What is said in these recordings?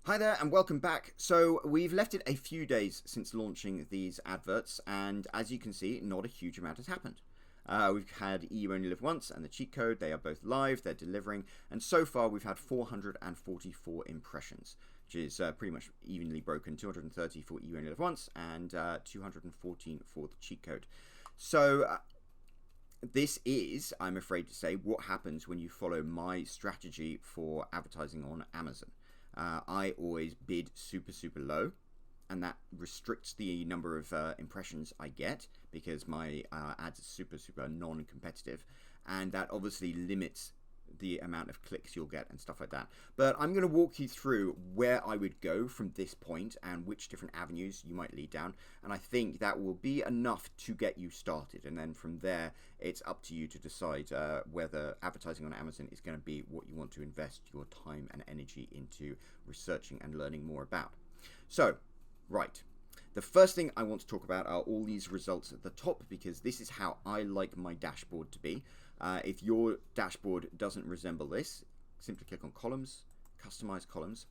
Hi there and welcome back. So we've left it a few days since launching these adverts, and as you can see, not a huge amount has happened. We've had EU Only Live Once and the cheat code. They are both live, they're delivering, and so far we've had 444 impressions, which is pretty much evenly broken. 230 for EU Only Live Once and 214 for the cheat code. So this is, I'm afraid to say, what happens when you follow my strategy for advertising on Amazon. I always bid super low, and that restricts the number of impressions I get because my ads are super non-competitive, and that obviously limits the amount of clicks you'll get and stuff like that. But I'm going to walk you through where I would go from this point and which different avenues you might lead down, and I think that will be enough to get you started, and then from there it's up to you to decide whether advertising on Amazon is going to be what you want to invest your time and energy into researching and learning more about. So, right. The first thing I want to talk about are all these results at the top, because this is how I like my dashboard to be. If your dashboard doesn't resemble this, simply click on columns, customize columns,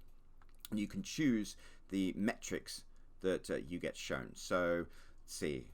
and you can choose the metrics that you get shown. So let's see.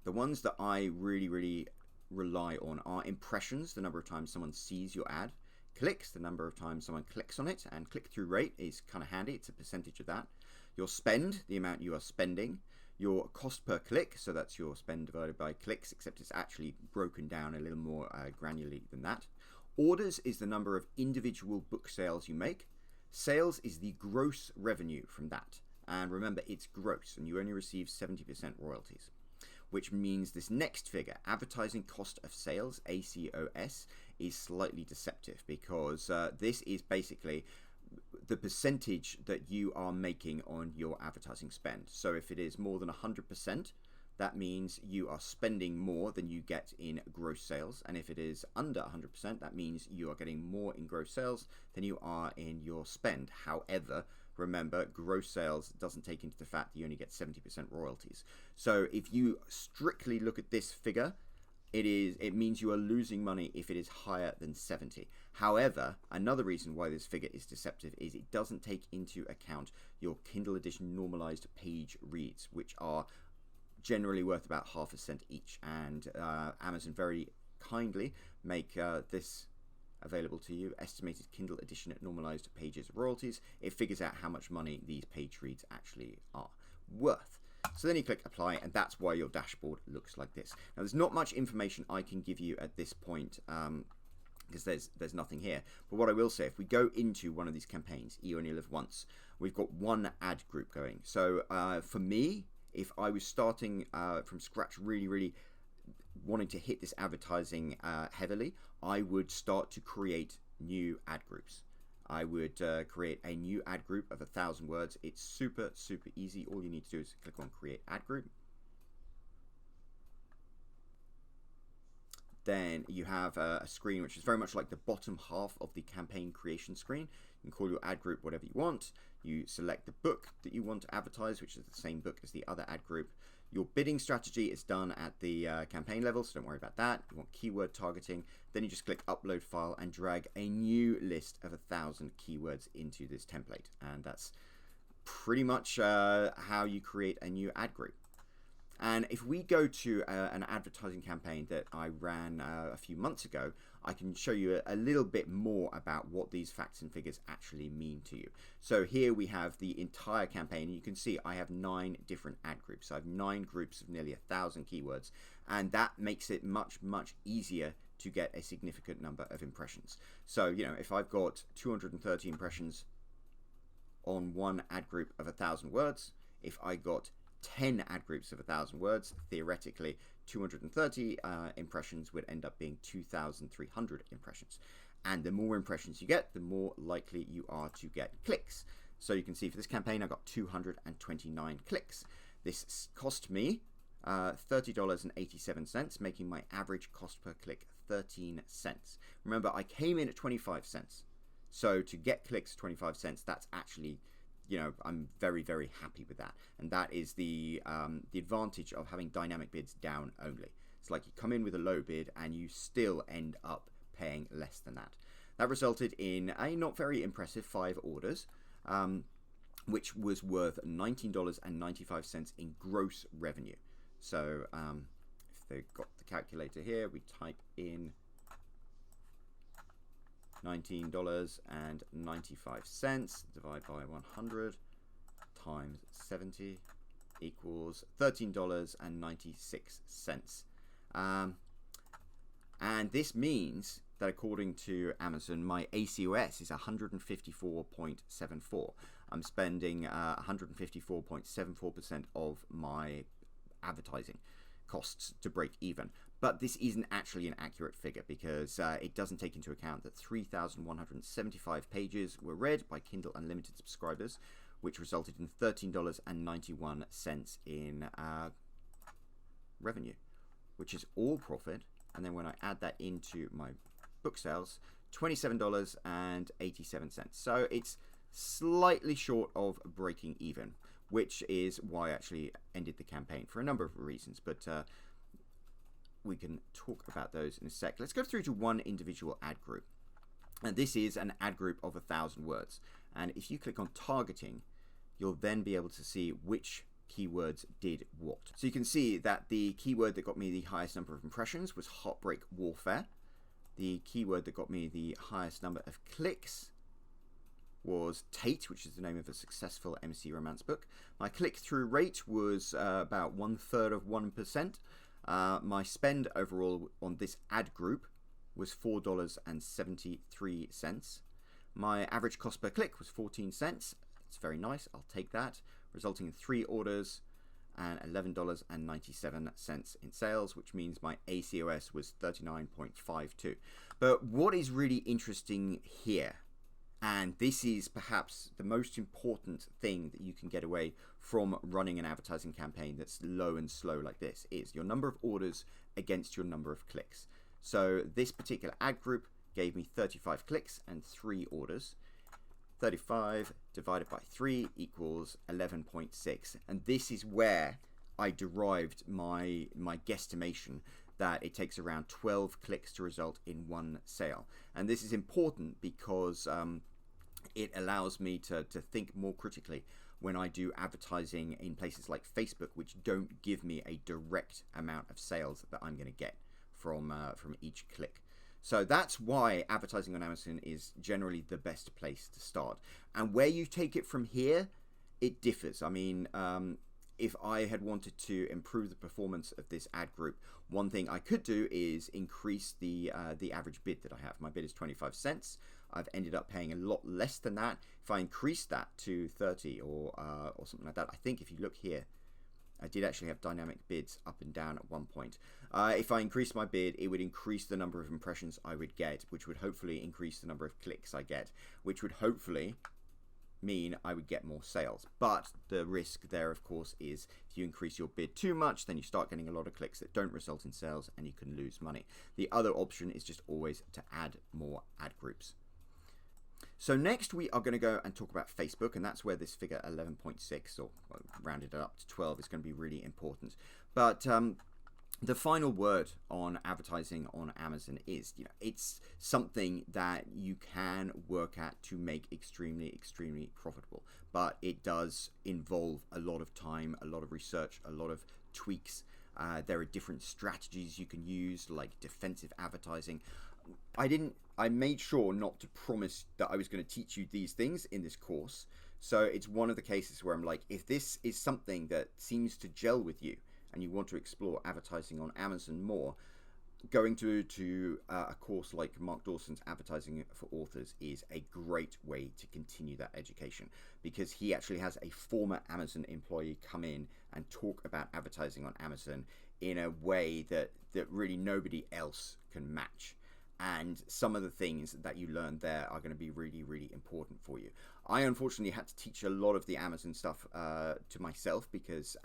The ones that I really rely on are impressions, the number of times someone sees your ad, clicks, the number of times someone clicks on it, and click-through rate is kind of handy. It's a percentage of that. Your spend, the amount you are spending. Your cost per click, so that's your spend divided by clicks, except it's actually broken down a little more granularly than that. Orders is the number of individual book sales you make. Sales is the gross revenue from that. And remember, it's gross, and you only receive 70% royalties, which means this next figure, advertising cost of sales, ACOS, is slightly deceptive because this is basically the percentage that you are making on your advertising spend. So if it is more than 100%, that means you are spending more than you get in gross sales. And if it is under 100%, that means you are getting more in gross sales than you are in your spend. However, remember, gross sales doesn't take into the fact that you only get 70% royalties. So if you strictly look at this figure, it means you are losing money if it is higher than 70. However, another reason why this figure is deceptive is it doesn't take into account your Kindle edition normalized page reads, which are generally worth about 0.5% each. And Amazon very kindly make this available to you. Estimated Kindle edition at normalized pages royalties. It figures out how much money these page reads actually are worth. So then you click apply, and that's why your dashboard looks like this. Now there's not much information I can give you at this point because there's nothing here. But what I will say, if we go into one of these campaigns, You Only Live Once, we've got one ad group going. So for me, if I was starting from scratch, really wanting to hit this advertising heavily, I would start to create new ad groups. I would create a new ad group of 1,000 words. It's super easy. All you need to do is click on create ad group. Then you have a screen which is very much like the bottom half of the campaign creation screen. You can call your ad group whatever you want. You select the book that you want to advertise, which is the same book as the other ad group. Your bidding strategy is done at the campaign level, so don't worry about that. You want keyword targeting. Then you just click upload file and drag a new list of 1,000 keywords into this template. And that's pretty much how you create a new ad group. And if we go to an advertising campaign that I ran a few months ago, I can show you a little bit more about what these facts and figures actually mean to you. So here we have the entire campaign. You can see I have 9 different ad groups. So I have 9 groups of nearly 1,000 keywords, and that makes it much easier to get a significant number of impressions. So, you know, if I've got 230 impressions on one ad group of 1,000 words, if I got 10 ad groups of 1,000 words, theoretically 230 impressions would end up being 2,300 impressions. And the more impressions you get, the more likely you are to get clicks. So you can see for this campaign I got 229 clicks. This cost me $30.87, making my average cost per click 13 cents. Remember, I came in at 25 cents. So to get clicks 25 cents, that's actually, you know, I'm very happy with that. And that is the advantage of having dynamic bids down only. It's like you come in with a low bid and you still end up paying less than that. That resulted in a not very impressive 5 orders. which was worth $19.95 in gross revenue. So if they've got the calculator here, we type in $19.95, divide by 100 times 70 equals $13.96. And this means that according to Amazon, my ACOS is 154.74. I'm spending 154.74% of my advertising costs to break even. But this isn't actually an accurate figure because it doesn't take into account that 3,175 pages were read by Kindle Unlimited subscribers, which resulted in $13.91 in revenue, which is all profit. And then when I add that into my book sales, $27.87. So it's slightly short of breaking even, which is why I actually ended the campaign for a number of reasons. But we can talk about those in a sec. Let's go through to one individual ad group. And this is an ad group of 1,000 words. And if you click on targeting, you'll then be able to see which keywords did what. So you can see that the keyword that got me the highest number of impressions was Heartbreak Warfare. The keyword that got me the highest number of clicks was Tate, which is the name of a successful MC romance book. My click-through rate was about 1/3 of 1%. My spend overall on this ad group was $4.73. My average cost per click was 14 cents. It's very nice. I'll take that, resulting in 3 orders and $11.97 in sales, which means my ACOS was 39.52. But what is really interesting here, and this is perhaps the most important thing that you can get away from running an advertising campaign that's low and slow like this, is your number of orders against your number of clicks. So this particular ad group gave me 35 clicks and 3 orders. 35 divided by 3 equals 11.6. And this is where I derived my guesstimation that it takes around 12 clicks to result in 1 sale. And this is important because it allows me to think more critically when I do advertising in places like Facebook, which don't give me a direct amount of sales that I'm going to get from each click. So that's why advertising on Amazon is generally the best place to start. And where you take it from here, it differs. I mean, if I had wanted to improve the performance of this ad group, one thing I could do is increase the average bid that I have. My bid is 25 cents. I've ended up paying a lot less than that. If I increase that to 30 or something like that, I think if you look here, I did actually have dynamic bids up and down at one point. If I increased my bid, it would increase the number of impressions I would get, which would hopefully increase the number of clicks I get, which would hopefully mean I would get more sales. But the risk there, of course, is if you increase your bid too much, then you start getting a lot of clicks that don't result in sales and you can lose money. The other option is just always to add more ad groups. So next we are going to go and talk about Facebook, and that's where this figure 11.6, or rounded it up to 12, is going to be really important. But the final word on advertising on Amazon is, it's something that you can work at to make extremely, extremely profitable. But it does involve a lot of time, a lot of research, a lot of tweaks. There are different strategies you can use, like defensive advertising. I made sure not to promise that I was going to teach you these things in this course. So it's one of the cases where I'm like, if this is something that seems to gel with you and you want to explore advertising on Amazon more, going to a course like Mark Dawson's Advertising for Authors is a great way to continue that education, because he actually has a former Amazon employee come in and talk about advertising on Amazon in a way that really nobody else can match. And some of the things that you learn there are going to be really, really important for you. I unfortunately had to teach a lot of the Amazon stuff to myself, because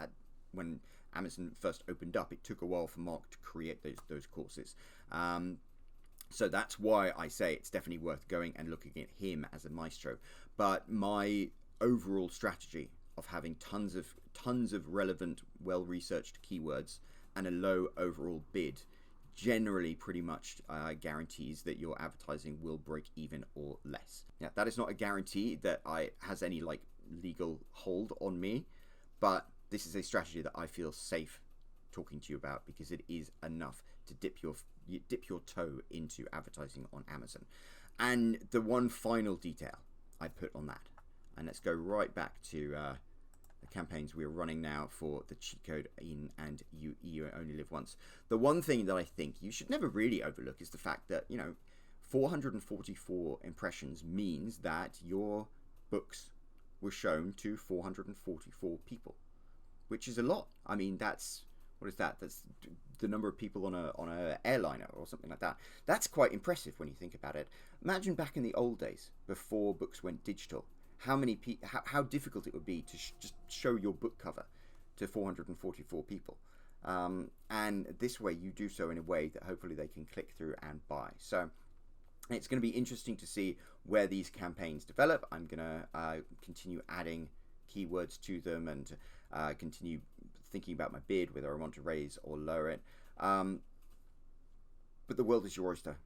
when Amazon first opened up, it took a while for Mark to create those courses. So that's why I say it's definitely worth going and looking at him as a maestro. But my overall strategy of having tons of relevant, well-researched keywords and a low overall bid generally pretty much guarantees that your advertising will break even or less. Yeah, that is not a guarantee that has any like legal hold on me, but this is a strategy that I feel safe talking to you about because it is enough to dip your toe into advertising on Amazon. And the one final detail I put on that, and let's go right back to the campaigns we're running now for the cheat code in and you only live once. The one thing that I think you should never really overlook is the fact that 444 impressions means that your books were shown to 444 people, which is a lot. I mean, what is that? That's the number of people on a airliner or something like that. That's quite impressive when you think about it. Imagine back in the old days before books went digital, how difficult it would be to just show your book cover to 444 people. And this way you do so in a way that hopefully they can click through and buy. So it's going to be interesting to see where these campaigns develop. I'm going to continue adding keywords to them and continue thinking about my bid, whether I want to raise or lower it. But the world is your oyster.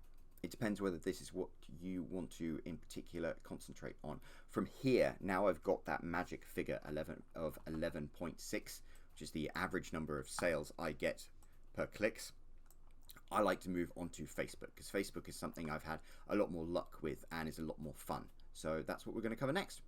It depends whether this is what you want to in particular concentrate on. From here, now I've got that magic figure 11.6, which is the average number of sales I get per clicks. I like to move on to Facebook because Facebook is something I've had a lot more luck with and is a lot more fun. So that's what we're going to cover next.